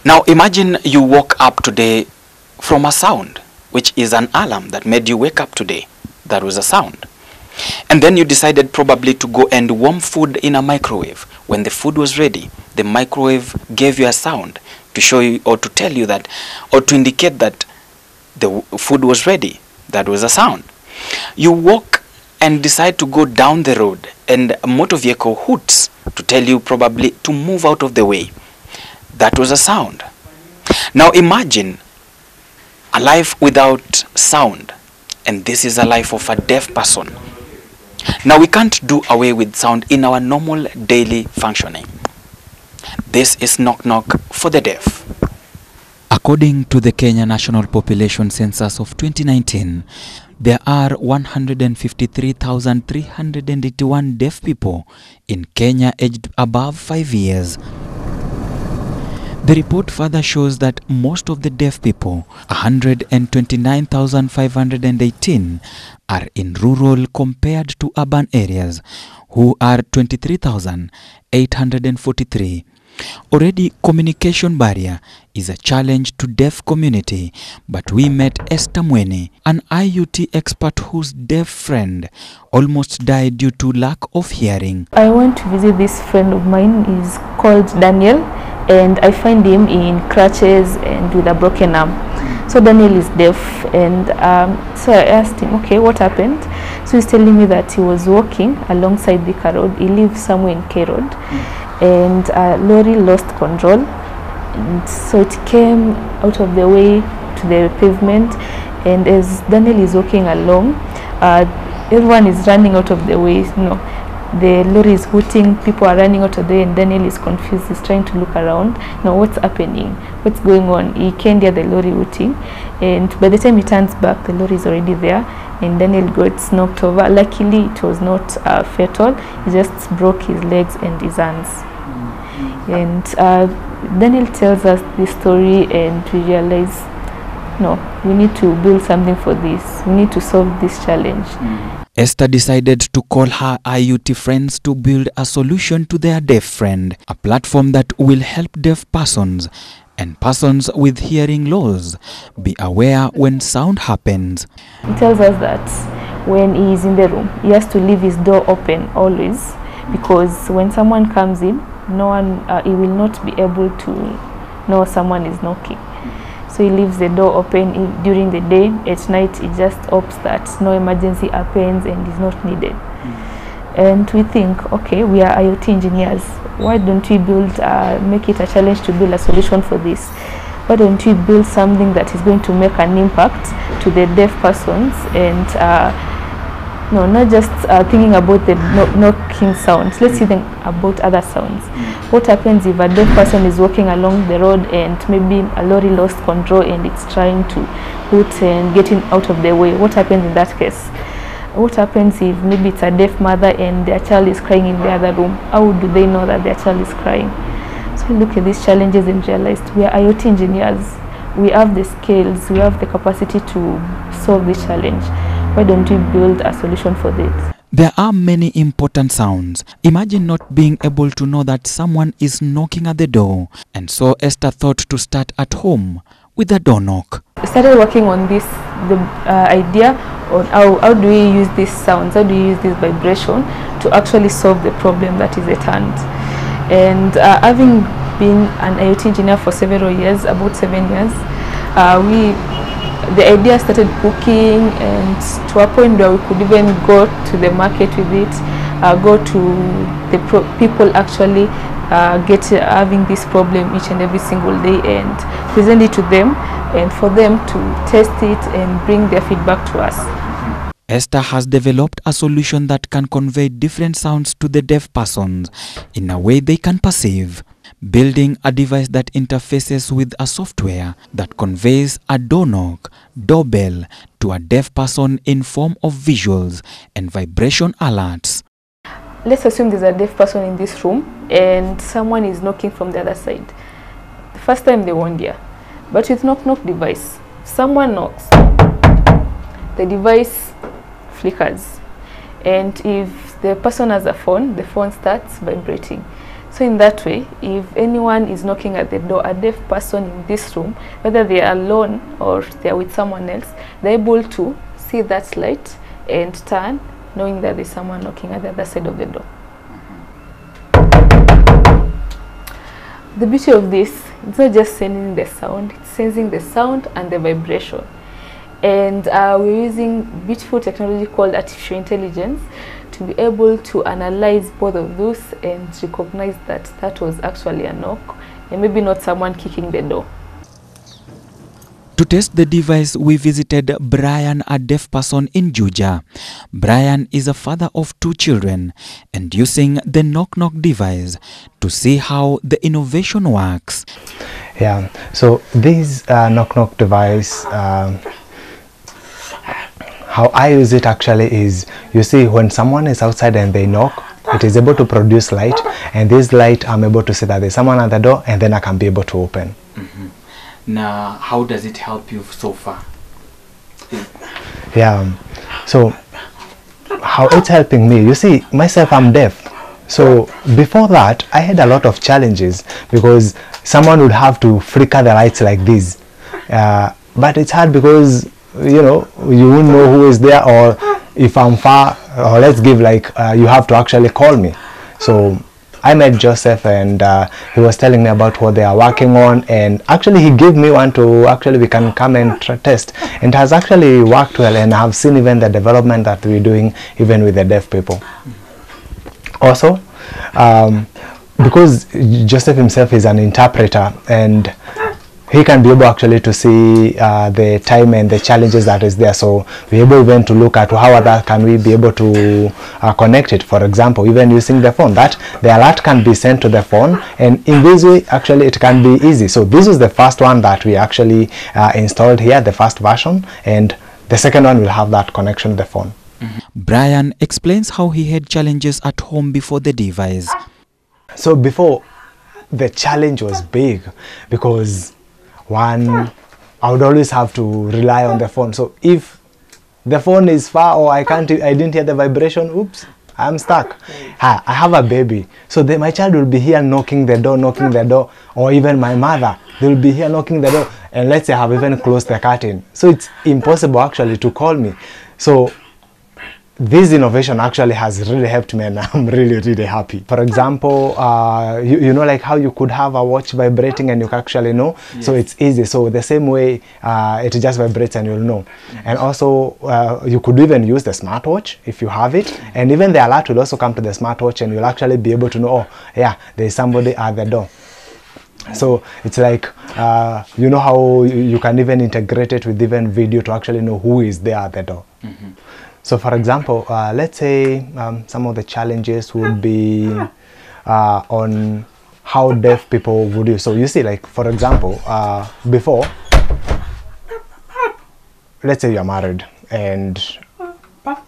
Now imagine you woke up today from a sound, which is an alarm that made you wake up today. That was a sound. And then you decided probably to go and warm food in a microwave. When the food was ready, the microwave gave you a sound to show you or to tell you that, or to indicate that the food was ready. That was a sound. You walk and decide to go down the road and a motor vehicle hoots to tell you probably to move out of the way. That was a sound. Now imagine a life without sound, and this is a life of a deaf person. Now we can't do away with sound in our normal daily functioning. This is knock knock for the deaf. According to the Kenya National Population Census of 2019, there are 153,381 deaf people in Kenya aged above 5 years. The report further shows that most of the deaf people, 129,518, are in rural compared to urban areas, who are 23,843. Already, communication barrier is a challenge to deaf community, but we met Esther Mweni, an IUT expert whose deaf friend almost died due to lack of hearing. I went to visit this friend of mine. He's called Daniel, and I find him in crutches and with a broken arm. So Daniel is deaf, and so I asked him, okay, what happened? So he's telling me that he was walking alongside the K Road. He lives somewhere in K Road, and a lorry lost control, and so it came out of the way to the pavement, and as Daniel is walking along, everyone is running out of the way. The lorry is hooting, people are running out of the way, and Daniel is confused. He's trying to look around. Now, what's happening? What's going on? He can't hear the lorry hooting, and by the time he turns back, the lorry is already there, and Daniel gets knocked over. Luckily, it was not fatal. He just broke his legs and his hands. And Daniel tells us this story, and we realize, no, we need to build something for this. We need to solve this challenge. Esther decided to call her IUT friends to build a solution to their deaf friend, a platform that will help deaf persons and persons with hearing loss be aware when sound happens. He tells us that when he is in the room, he has to leave his door open always, because when someone comes in, no one, he will not be able to know someone is knocking. So he leaves the door open during the day. At night, he just hopes that no emergency happens and is not needed. And we think, okay, we are IoT engineers. Why don't we build, make it a challenge to build a solution for this? Why don't we build something that is going to make an impact to the deaf persons, and no, not just thinking about the knocking sounds. Let's think about other sounds. What happens if a deaf person is walking along the road and maybe a lorry lost control and it's trying to hoot and getting out of the way? What happens in that case? What happens if maybe it's a deaf mother and their child is crying in the other room? How do they know that their child is crying? So we look at these challenges and realized we are IoT engineers. We have the skills, we have the capacity to solve this challenge. Why don't we build a solution for this? There are many important sounds. Imagine not being able to know that someone is knocking at the door. And so Esther thought to start at home with a door knock. We started working on this, the idea on how do we use these sounds, how do we use this vibration to actually solve the problem that is at hand. And having been an IoT engineer for several years, about 7 years, the idea started cooking, and to a point where we could even go to the market with it, go to the people actually having this problem each and every single day, and present it to them, and for them to test it and bring their feedback to us. Esther has developed a solution that can convey different sounds to the deaf persons in a way they can perceive, building a device that interfaces with a software that conveys a door knock, doorbell to a deaf person in form of visuals and vibration alerts. Let's assume there's a deaf person in this room and someone is knocking from the other side. The first time they won't hear, but with knock-knock device, someone knocks, the device flickers, and if the person has a phone, the phone starts vibrating. So in that way, if anyone is knocking at the door, a deaf person in this room, whether they are alone or they are with someone else, they're able to see that light and turn, knowing that there's someone knocking at the other side of the door. The beauty of this, it's not just sending the sound, it's sensing the sound and the vibration. And we're using beautiful technology called artificial intelligence to be able to analyze both of those and recognize that that was actually a knock and maybe not someone kicking the door. To test the device, we visited Brian, a deaf person in Juja. Brian is a father of 2 children and using the knock-knock device to see how the innovation works. Yeah, so this knock-knock device, how I use it actually is, you see, when someone is outside and they knock, it is able to produce light, and this light I'm able to see that there's someone at the door, and then I can be able to open. Now, how does it help you so far? Yeah, so how it's helping me, you see, myself, I'm deaf. So before that, I had a lot of challenges because someone would have to flicker the lights like this. But it's hard because, you know, you won't know who is there, or if I'm far, or let's give like, you have to actually call me. So I met Joseph and he was telling me about what they are working on, and actually he gave me one to actually we can come and test, and it has actually worked well, and I have seen even the development that we're doing even with the deaf people. Also, because Joseph himself is an interpreter, and he can be able actually to see the time and the challenges that is there, so we're able even to look at how other can we be able to connect it. For example, even using the phone, that the alert can be sent to the phone, and in this way actually it can be easy. So this is the first one that we actually installed here, the first version, and the second one will have that connection to the phone. Brian explains how he had challenges at home before the device. So before, the challenge was big because one, I would always have to rely on the phone. So if the phone is far or I didn't hear the vibration, oops, I'm stuck. I have a baby, so my child will be here knocking the door, or even my mother, they will be here knocking the door, and let's say I have even closed the curtain, so it's impossible actually to call me. So this innovation actually has really helped me, and I'm really happy. For example, you know, like how you could have a watch vibrating and you can actually know. Yes. So it's easy. So the same way it just vibrates and you'll know. And also you could even use the smartwatch if you have it, and even the alert will also come to the smartwatch, and you'll actually be able to know, oh yeah, there's somebody at the door. So it's like, you know how you can even integrate it with even video to actually know who is there at the door. So for example, let's say some of the challenges would be on how deaf people would use. So you see, like for example, before, let's say you're married, and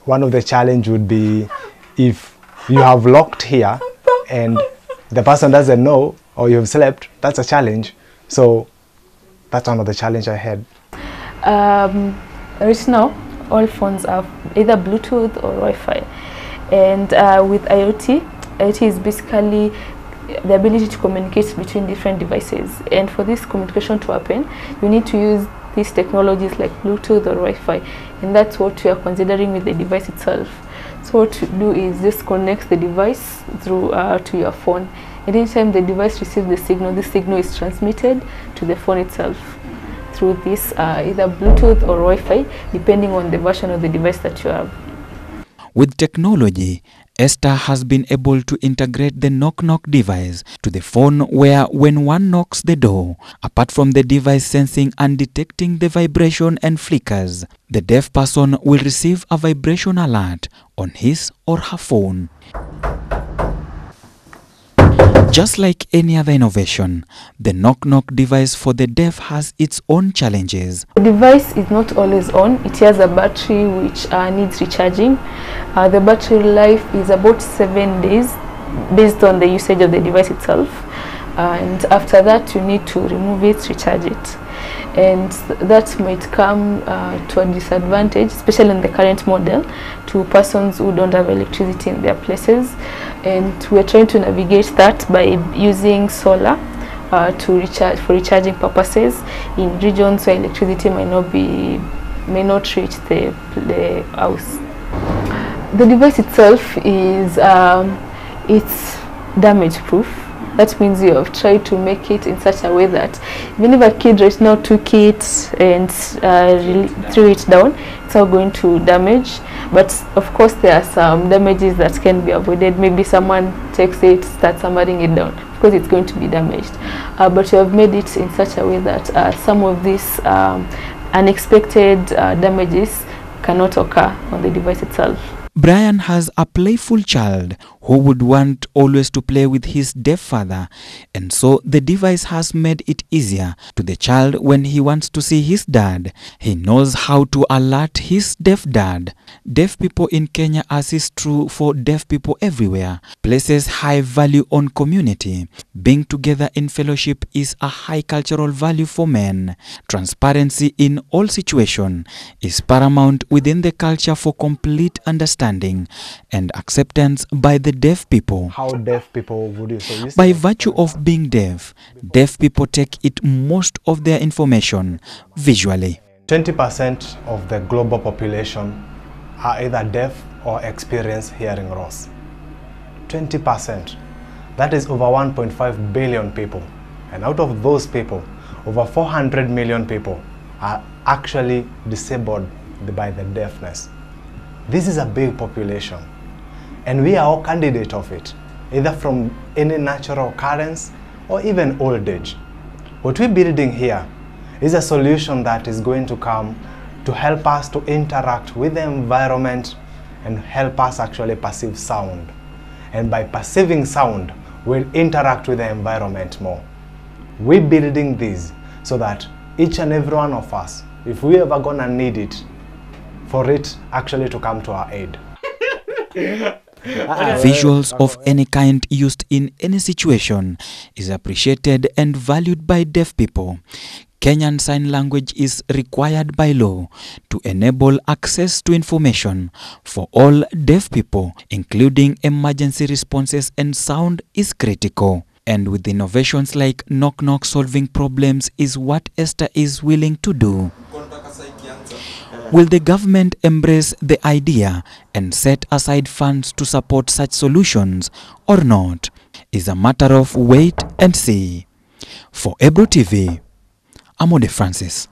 one of the challenge would be if you have locked here and the person doesn't know, or you've slept, that's a challenge. So that's one of the challenge I had. Right now, all phones have either Bluetooth or Wi-Fi, and with IoT is basically the ability to communicate between different devices, and for this communication to happen, you need to use these technologies like Bluetooth or Wi-Fi, and that's what we are considering with the device itself. So what you do is just connect the device through to your phone, and anytime the device receives the signal is transmitted to the phone itself through this either Bluetooth or Wi-Fi, depending on the version of the device that you have. With technology, Esther has been able to integrate the knock-knock device to the phone, where when one knocks the door, apart from the device sensing and detecting the vibration and flickers, the deaf person will receive a vibration alert on his or her phone. Just like any other innovation, the knock-knock device for the deaf has its own challenges. The device is not always on. It has a battery which needs recharging. The battery life is about 7 days based on the usage of the device itself. and after that you need to remove it, recharge it, and that might come to a disadvantage, especially in the current model, to persons who don't have electricity in their places. And we're trying to navigate that by using solar to recharge, for recharging purposes in regions where electricity may not reach the house. The device itself is it's damage proof. That means you have tried to make it in such a way that even if a kid right now took it and threw it down, it's not going to damage. But of course there are some damages that can be avoided. Maybe someone takes it, starts hammering it down, because it's going to be damaged. But you have made it in such a way that some of these unexpected damages cannot occur on the device itself. Brian has a playful child who would want always to play with his deaf father, and so the device has made it easier to the child when he wants to see his dad. He knows how to alert his deaf dad. Deaf people in Kenya, as is true for deaf people everywhere, places high value on community. Being together in fellowship is a high cultural value for men. Transparency in all situations is paramount within the culture for complete understanding and acceptance by the deaf people. How deaf people would you say? By virtue of being deaf people take it most of their information visually. 20% of the global population are either deaf or experience hearing loss. 20%. That is over 1.5 billion people. And out of those people, over 400 million people are actually disabled by the deafness. This is a big population, and we are all candidates of it, either from any natural occurrence or even old age. What we're building here is a solution that is going to come to help us to interact with the environment and help us actually perceive sound. And by perceiving sound, we'll interact with the environment more. We're building this so that each and every one of us, if we ever gonna need it, for it actually to come to our aid. Visuals of any kind used in any situation is appreciated and valued by deaf people. Kenyan Sign Language is required by law to enable access to information for all deaf people, including emergency responses, and sound is critical. And with innovations like knock-knock solving problems is what Esther is willing to do. Will the government embrace the idea and set aside funds to support such solutions or not is a matter of wait and see. For Ebro TV, Amode Francis.